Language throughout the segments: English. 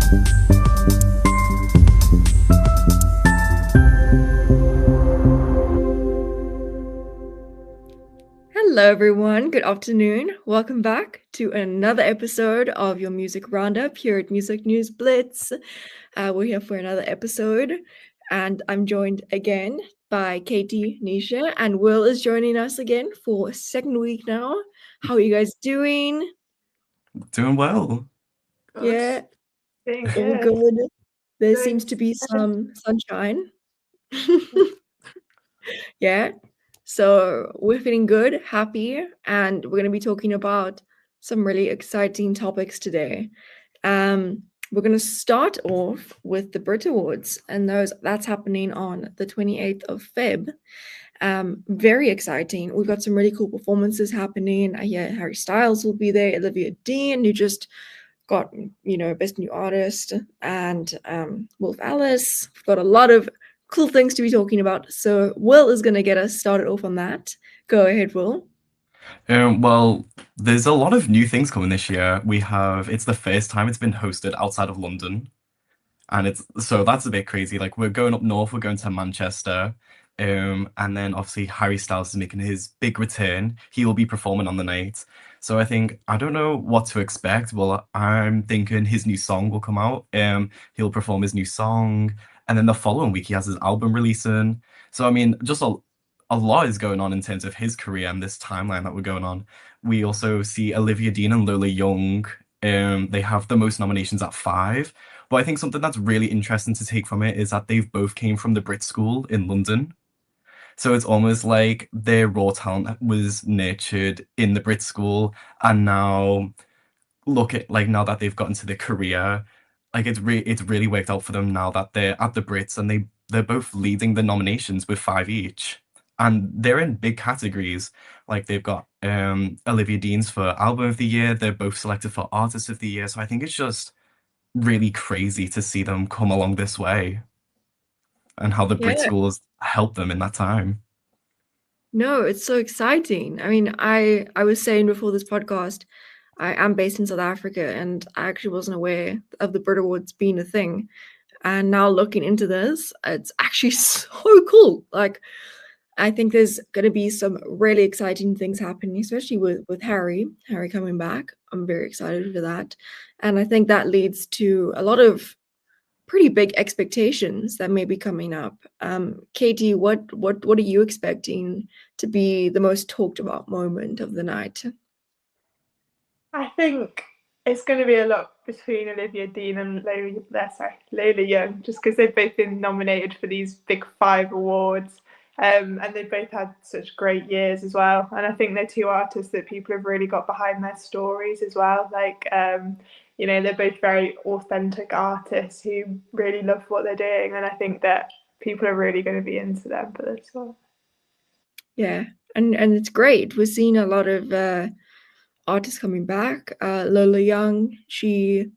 Hello, everyone. Good afternoon. Welcome back to another episode of your music roundup here at Music News Blitz. We're here for another episode, and I'm joined again by Katie, Nisha, and Will is joining us again for a second week now. How are you guys doing? Doing well. Good. Yeah, Doing all good. good. There Doing seems to be good. some sunshine. Yeah. So we're feeling good, happy, and we're going to be talking about some really exciting topics today. We're going to start off with the BRIT Awards, and that's happening on the 28th of Feb. Very exciting. We've got some really cool performances happening. Yeah, Harry Styles will be there, Olivia Dean, who just got, Best New Artist, and Wolf Alice. We've got a lot of cool things to be talking about. So Will is going to get us started off on that. Go ahead, Will. Well, there's a lot of new things coming this year. It's the first time it's been hosted outside of London, and that's a bit crazy. Like, we're going up north, we're going to Manchester, and then obviously Harry Styles is making his big return. He will be performing on the night. So I don't know what to expect. Well, I'm thinking his new song will come out. He'll perform his new song, and then the following week he has his album releasing. So I mean, just a lot is going on in terms of his career and this timeline that we're going on. We also see Olivia Dean and Lola Young. They have the most nominations at 5. But I think something that's really interesting to take from it is that they've both came from the Brit School in London. So it's almost like their raw talent was nurtured in the Brit School, and now now that they've gotten to their career, like it's really worked out for them now that they're at the Brits, and they're both leading the nominations with 5 each. And they're in big categories. Like, they've got Olivia Dean's for Album of the Year. They're both selected for Artist of the Year. So I think it's just really crazy to see them come along this way, and how the Brit Yeah. schools helped them in that time. No, it's so exciting. I mean, I was saying before this podcast, I am based in South Africa, and I actually wasn't aware of the BRIT Awards being a thing. And now looking into this, it's actually so cool. Like, I think there's going to be some really exciting things happening, especially with Harry coming back. I'm very excited for that. And I think that leads to a lot of pretty big expectations that may be coming up. Katie, what are you expecting to be the most talked about moment of the night? I think it's going to be a lot between Olivia Dean and Lola Young, just because they've both been nominated for these big 5 awards. And they've both had such great years as well. And I think they're 2 artists that people have really got behind their stories as well. Like, they're both very authentic artists who really love what they're doing. And I think that people are really going to be into them for this one. Yeah, and it's great. We're seeing a lot of artists coming back. Lola Young, she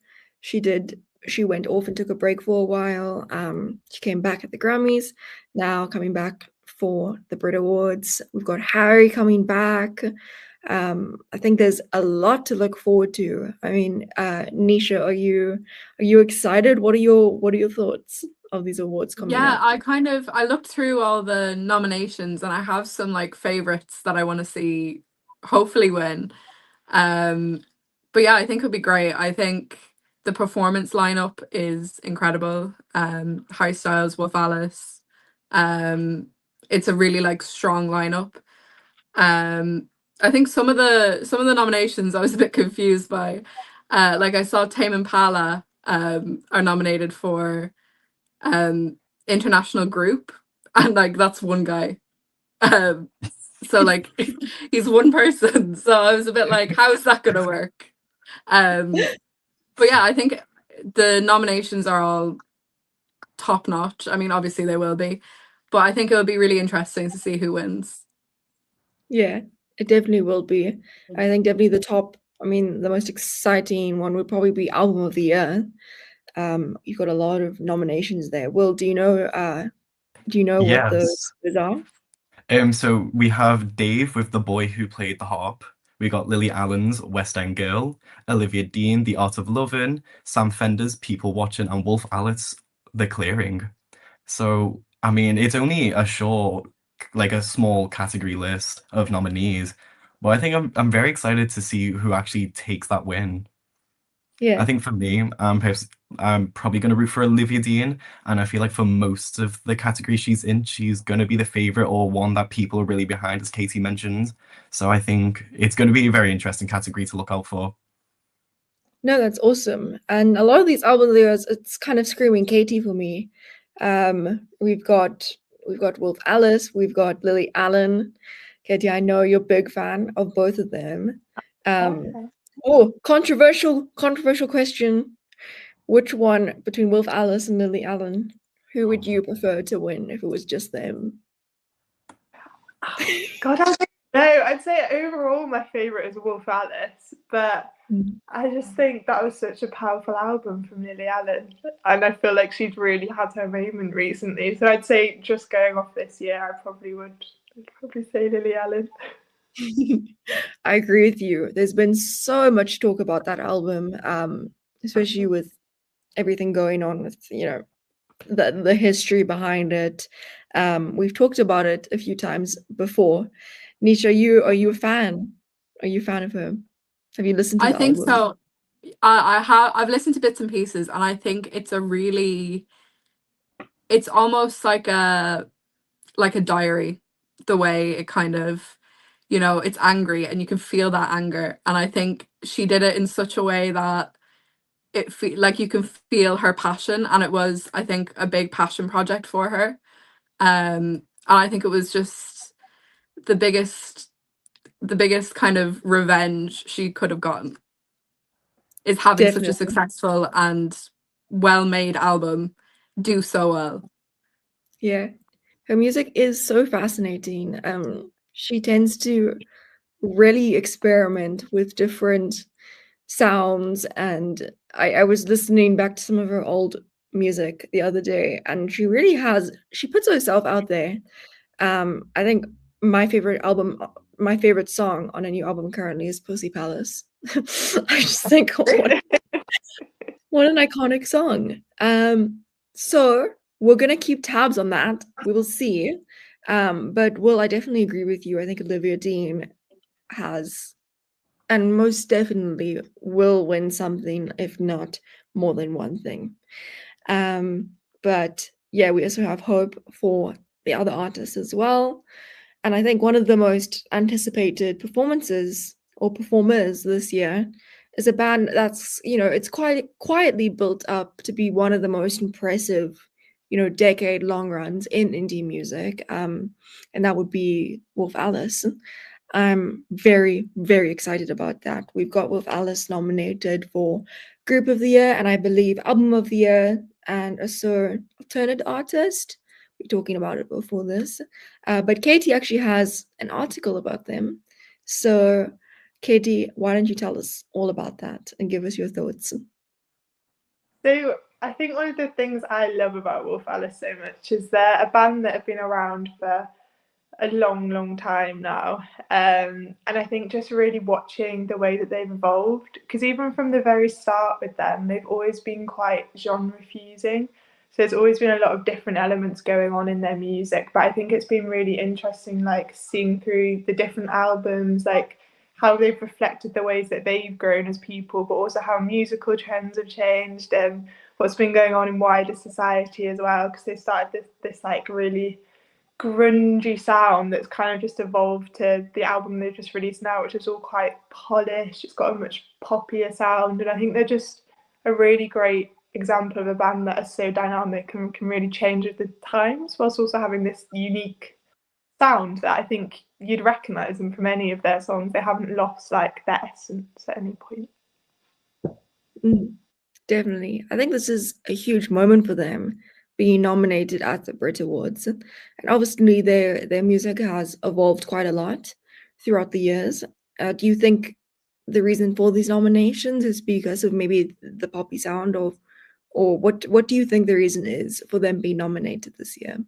went off and took a break for a while. She came back at the Grammys, now coming back for the BRIT Awards. We've got Harry coming back. I think there's a lot to look forward to. I mean, Nisha, are you excited? What are your thoughts of these awards coming up? I looked through all the nominations, and I have some like favorites that I want to see hopefully win. But yeah, I think it'll be great. I think the performance lineup is incredible. Harry Styles, Wolf Alice. It's a really like strong lineup. I think some of the nominations I was a bit confused by. Like, I saw Tame Impala are nominated for international group, and like that's one guy. So like he's one person. So I was a bit like, how is that gonna work? But yeah, I think the nominations are all top notch. I mean, obviously they will be, but I think it'll be really interesting to see who wins. Yeah, it definitely will be. I think definitely the most exciting one would probably be Album of the Year. You've got a lot of nominations there. Will, do you know what those are? So we have Dave with The Boy Who Played the Harp, We got Lily Allen's West End Girl, Olivia Dean, The Art of Lovin', Sam Fender's People Watching, and Wolf Alice, The Clearing. So, I mean, it's only a short, like a small category list of nominees, but I think I'm very excited to see who actually takes that win. I Yeah. think for me, I'm probably going to root for Olivia Dean, and I feel like for most of the categories she's in, she's going to be the favorite or one that people are really behind, as Katie mentioned. So I think it's going to be a very interesting category to look out for. No, that's awesome. And a lot of these album lyrics, it's kind of screaming Katie for me. We've got Wolf Alice, we've got Lily Allen. Katie, I know you're a big fan of both of them. Okay. Oh, controversial question. Which one between Wolf Alice and Lily Allen? Who would you prefer to win if it was just them? God, I don't know. I'd say overall my favourite is Wolf Alice, but I just think that was such a powerful album from Lily Allen, and I feel like she's really had her moment recently. So I'd say just going off this year, I'd probably say Lily Allen. I agree with you. There's been so much talk about that album, especially with everything going on with, you know, the history behind it. We've talked about it a few times before. Nisha, are you a fan? Are you a fan of her? Have you listened to I the think album? so. I've listened to bits and pieces, and I think it's it's almost like a diary, the way it kind of, you know, it's angry and you can feel that anger. And I think she did it in such a way that like you can feel her passion, and it was, I think, a big passion project for her. And I think it was just the biggest kind of revenge she could have gotten, is having such a Definitely. successful and well-made album do so well. Yeah. Her music is so fascinating. She tends to really experiment with different sounds, and I was listening back to some of her old music the other day, and she puts herself out there. I think my favorite song on a new album currently is Pussy Palace. I just think what an iconic song. So we're gonna keep tabs on that. We will see. But Will, I definitely agree with you. I think Olivia Dean has, and most definitely will win something, if not more than one thing. But yeah, we also have hope for the other artists as well. And I think one of the most anticipated performances or performers this year is a band that's, you know, it's quite quietly built up to be one of the most impressive, you know, decade-long runs in indie music. And that would be Wolf Alice. I'm very, very excited about that. We've got Wolf Alice nominated for Group of the Year, and I believe Album of the Year, and also Alternate Artist. We're talking about it before this. But Katie actually has an article about them. So, Katie, why don't you tell us all about that and give us your thoughts? So I think one of the things I love about Wolf Alice so much is they're a band that have been around for a long, long time now. And I think just really watching the way that they've evolved, because even from the very start with them, they've always been quite genre fusing. So there's always been a lot of different elements going on in their music. But I think it's been really interesting, like seeing through the different albums, like how they've reflected the ways that they've grown as people, but also how musical trends have changed and what's been going on in wider society as well. Because they started this like really grungy sound that's kind of just evolved to the album they've just released now, which is all quite polished. It's got a much poppier sound, and I think they're just a really great example of a band that is so dynamic and can really change with the times, whilst also having this unique sound that I think you'd recognise them from any of their songs. They haven't lost like their essence at any point. Definitely. I think this is a huge moment for them, being nominated at the BRIT Awards. And obviously their music has evolved quite a lot throughout the years. Do you think the reason for these nominations is because of maybe the poppy sound, or what do you think the reason is for them being nominated this year?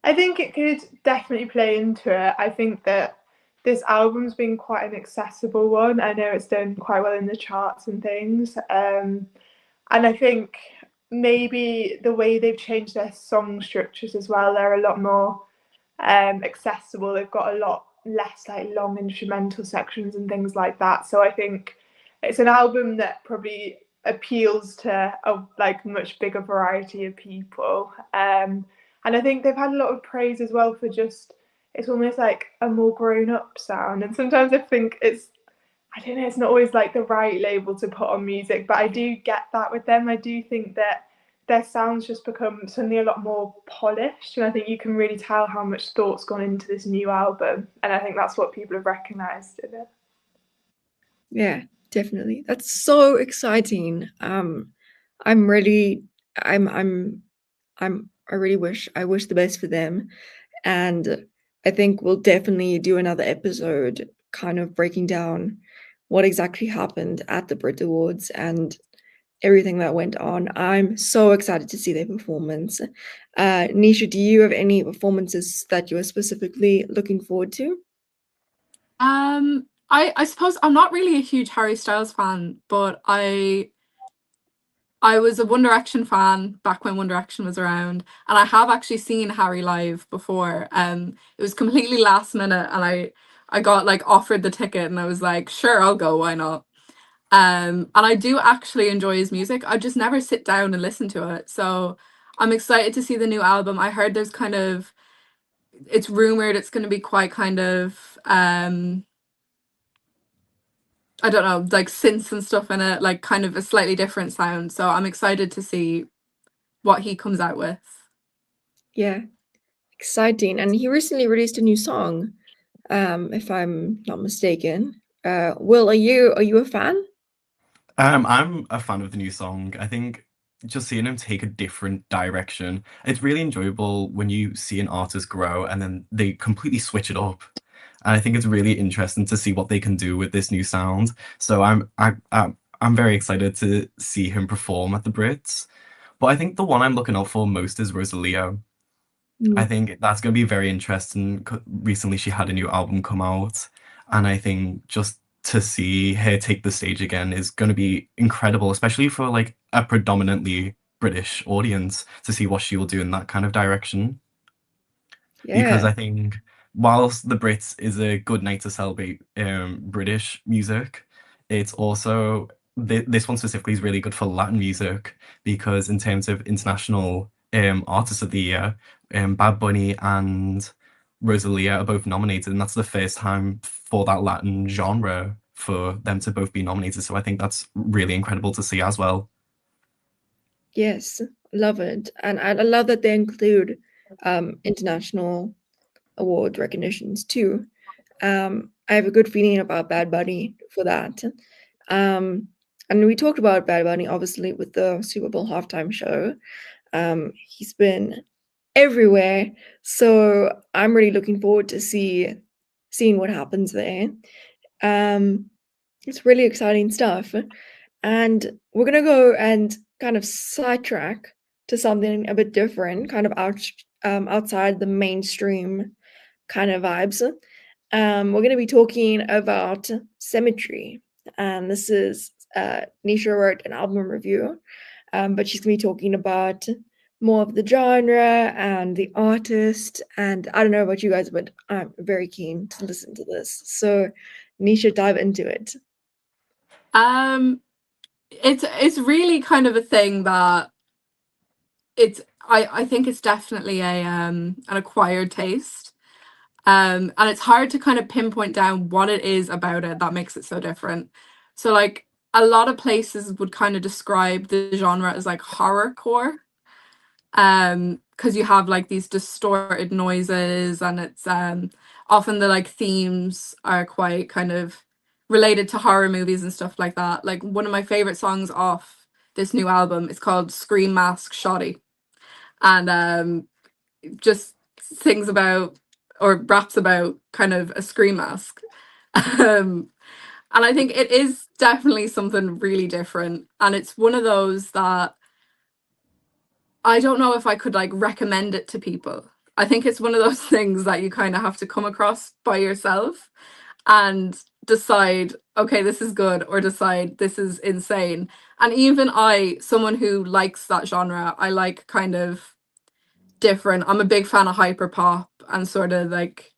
I think it could definitely play into it. I think that this album's been quite an accessible one. I know it's done quite well in the charts and things. And I think maybe the way they've changed their song structures as well, they're a lot more accessible. They've got a lot less like long instrumental sections and things like that. So I think it's an album that probably appeals to a like much bigger variety of people. And I think they've had a lot of praise as well for just, it's almost like a more grown up sound. And sometimes I think I don't know, it's not always like the right label to put on music, but I do get that with them. I do think that their sounds just become suddenly a lot more polished, and I think you can really tell how much thought's gone into this new album, and I think that's what people have recognised in it. Yeah, definitely. That's so exciting. I really wish the best for them, and I think we'll definitely do another episode kind of breaking down what exactly happened at the BRIT Awards and everything that went on. I'm so excited to see their performance. Nisha, do you have any performances that you're specifically looking forward to? I suppose I'm not really a huge Harry Styles fan, but I was a One Direction fan back when One Direction was around, and I have actually seen Harry live before. It was completely last minute, and I got like offered the ticket, and I was like, sure, I'll go, why not? And I do actually enjoy his music. I just never sit down and listen to it. So I'm excited to see the new album. I heard there's kind of, it's rumored it's going to be quite kind of I don't know, like synths and stuff in it, like kind of a slightly different sound. So I'm excited to see what he comes out with. Yeah, exciting. And he recently released a new song, if I'm not mistaken. Will, are you a fan? I'm a fan of the new song. I think just seeing him take a different direction, it's really enjoyable when you see an artist grow and then they completely switch it up. And I think it's really interesting to see what they can do with this new sound. So I'm very excited to see him perform at the Brits. But I think the one I'm looking out for most is Rosalia. I think that's going to be very interesting. Recently, she had a new album come out, and I think just to see her take the stage again is going to be incredible, especially for like a predominantly British audience to see what she will do in that kind of direction. Because Yeah. I think whilst the Brits is a good night to celebrate British music, it's also this one specifically is really good for Latin music because in terms of international artists of the year, Bad Bunny and Rosalia are both nominated, and that's the first time for that Latin genre for them to both be nominated. So I think that's really incredible to see as well. Yes, love it. And I love that they include international award recognitions too. I have a good feeling about Bad Bunny for that. And we talked about Bad Bunny obviously with the Super Bowl halftime show. He's been everywhere, so I'm really looking forward to seeing what happens there. It's really exciting stuff. And we're gonna go and kind of sidetrack to something a bit different, kind of outside the mainstream kind of vibes. We're going to be talking about Symmetry, and this is Nisha wrote an album review, but she's going to be talking about more of the genre and the artist. And I don't know about you guys, but I'm very keen to listen to this. So, Nisha, dive into it. It's really kind of a thing that I think it's definitely a an acquired taste. And it's hard to kind of pinpoint down what it is about it that makes it so different. So like a lot of places would kind of describe the genre as like horrorcore. Because you have like these distorted noises, and it's often the like themes are quite kind of related to horror movies and stuff like that. Like one of my favorite songs off this new album is called Scream Mask Shoddy, and just sings about or raps about kind of a scream mask. And I think it is definitely something really different, and it's one of those that I don't know if I could like recommend it to people. I think it's one of those things that you kind of have to come across by yourself and decide, okay, this is good, or decide this is insane. And even I, someone who likes that genre, I like kind of different. I'm a big fan of hyper pop and sort of like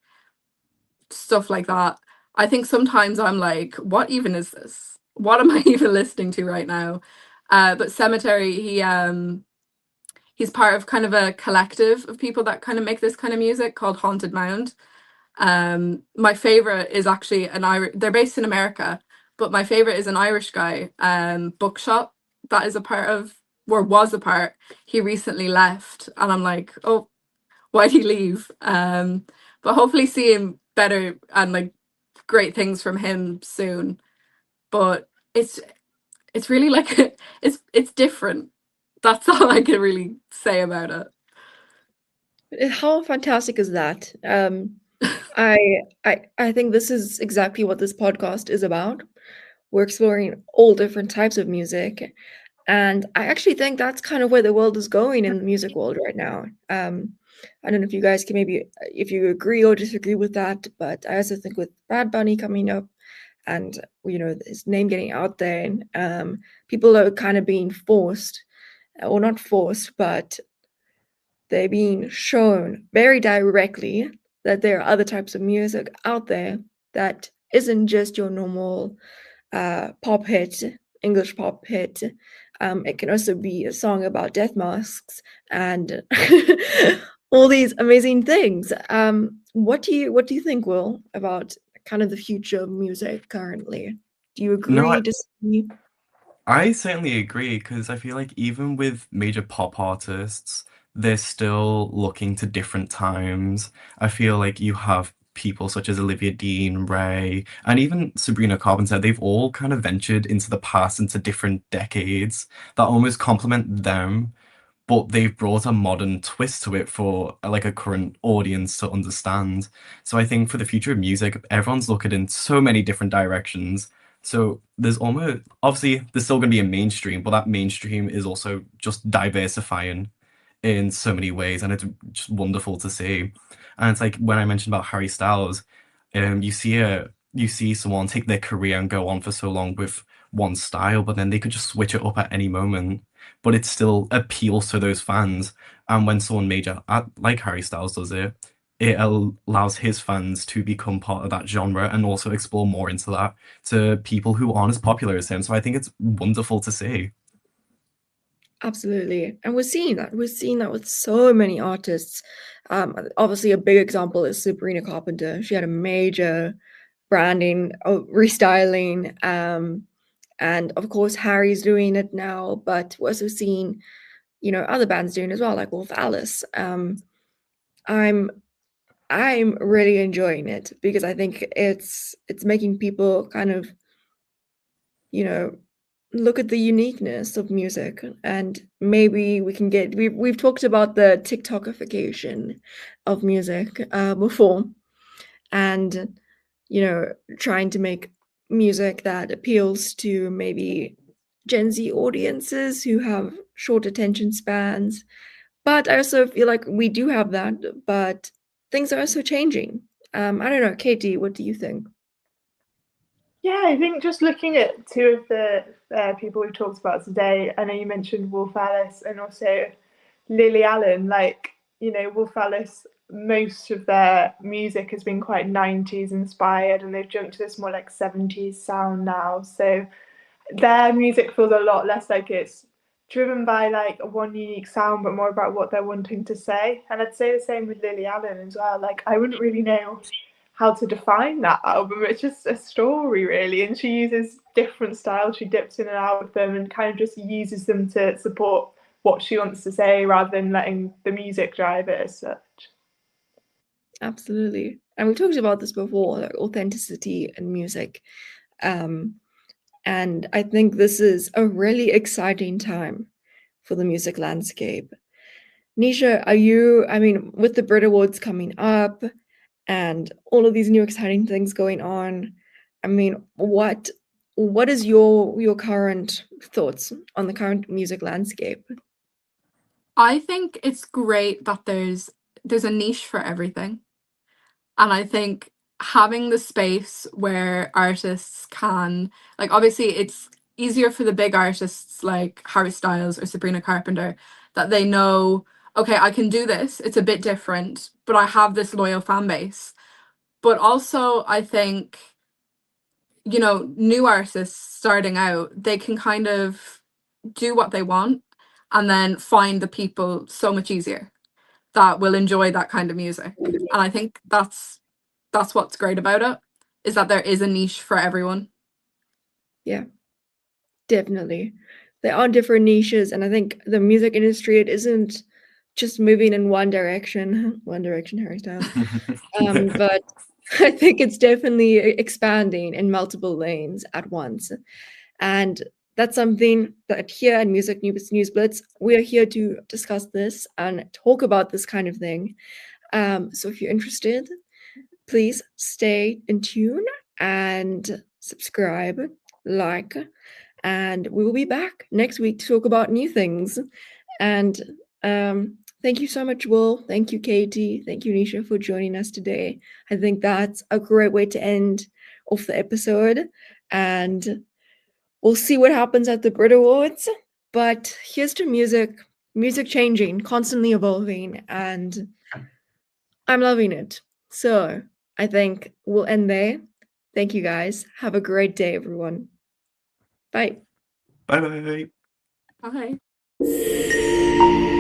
stuff like that. I think sometimes I'm like, what even is this? What am I even listening to right now? But Cemetery, he's part of kind of a collective of people that kind of make this kind of music called Haunted Mound. My favorite is actually an Irish. They're based in America, but my favorite is an Irish guy, Bookshop, that is a part of, or was a part. He recently left, and I'm like, oh, why'd he leave? But hopefully see him better and like great things from him soon. But it's really like it's different. That's all I can really say about it. How fantastic is that? I think this is exactly what this podcast is about. We're exploring all different types of music, and I actually think that's kind of where the world is going in the music world right now. I don't know if you guys can maybe, if you agree or disagree with that, but I also think with Bad Bunny coming up and his name getting out there, people are kind of being forced, or not forced, but they're being shown very directly that there are other types of music out there that isn't just your normal pop hit, English pop hit. It can also be a song about death masks and all these amazing things. What do you think, Will, about kind of the future of music currently? Do you No, agree? Disagree? I certainly agree because I feel like even with major pop artists, they're still looking to different times. I feel like you have people such as Olivia Dean, Ray, and even Sabrina Carpenter. They've all kind of ventured into the past, into different decades that almost complement them, but they've brought a modern twist to it for like a current audience to understand. So I think for the future of music, everyone's looking in so many different directions. So there's almost obviously there's still going to be a mainstream, but that mainstream is also just diversifying in so many ways, and it's just wonderful to see. And it's like when I mentioned about Harry Styles, you see someone take their career and go on for so long with one style, but then they could just switch it up at any moment. But it still appeals to those fans. And when someone major like Harry Styles does it, it allows his fans to become part of that genre and also explore more into that to people who aren't as popular as him. So I think it's wonderful to see. Absolutely. And we're seeing that. We're seeing that with so many artists. Obviously, a big example is Sabrina Carpenter. She had a major branding, restyling, and of course, Harry's doing it now, but we're also seeing, other bands doing it as well, like Wolf Alice. I'm I'm really enjoying it because I think it's making people kind of, you know, look at the uniqueness of music, and maybe we can get we've talked about the TikTokification of music before, and trying to make music that appeals to maybe Gen Z audiences who have short attention spans. But I also feel like we do have that, but things are also changing. I don't know, Katie, what do you think? Yeah, I think just looking at two of the people we've talked about today, I know you mentioned Wolf Alice and also Lily Allen. Like, Wolf Alice, most of their music has been quite 90s inspired, and they've jumped to this more like 70s sound now. So their music feels a lot less like it's driven by like one unique sound, but more about what they're wanting to say. And I'd say the same with Lily Allen as well. Like, I wouldn't really know how to define that album. It's just a story, really, and she uses different styles. She dips in and out of them and kind of just uses them to support what she wants to say rather than letting the music drive it as such. Absolutely. And we've talked about this before, like authenticity in music. And I think this is a really exciting time for the music landscape. Nisha, with the BRIT Awards coming up and all of these new exciting things going on, what is your current thoughts on the current music landscape? I think it's great that there's there's a niche for everything. And I think having the space where artists can, like, obviously it's easier for the big artists like Harry Styles or Sabrina Carpenter, that they know, okay, I can do this, it's a bit different, but I have this loyal fan base. But also, I think, you know, new artists starting out, they can kind of do what they want and then find the people so much easier that will enjoy that kind of music. And I think that's what's great about it, is that there is a niche for everyone. Yeah, definitely. There are different niches, and I think the music industry, it isn't just moving in one direction, Harry Styles. But I think it's definitely expanding in multiple lanes at once. And that's something that here at Music News Blitz, we are here to discuss this and talk about this kind of thing. So if you're interested, please stay in tune and subscribe, like, and we will be back next week to talk about new things. And thank you so much, Will. Thank you, Katie. Thank you, Nisha, for joining us today. I think that's a great way to end off the episode. And we'll see what happens at the BRIT Awards. But here's to music changing, constantly evolving, and I'm loving it. So I think we'll end there. Thank you, guys. Have a great day, everyone. Bye. Bye bye. Bye.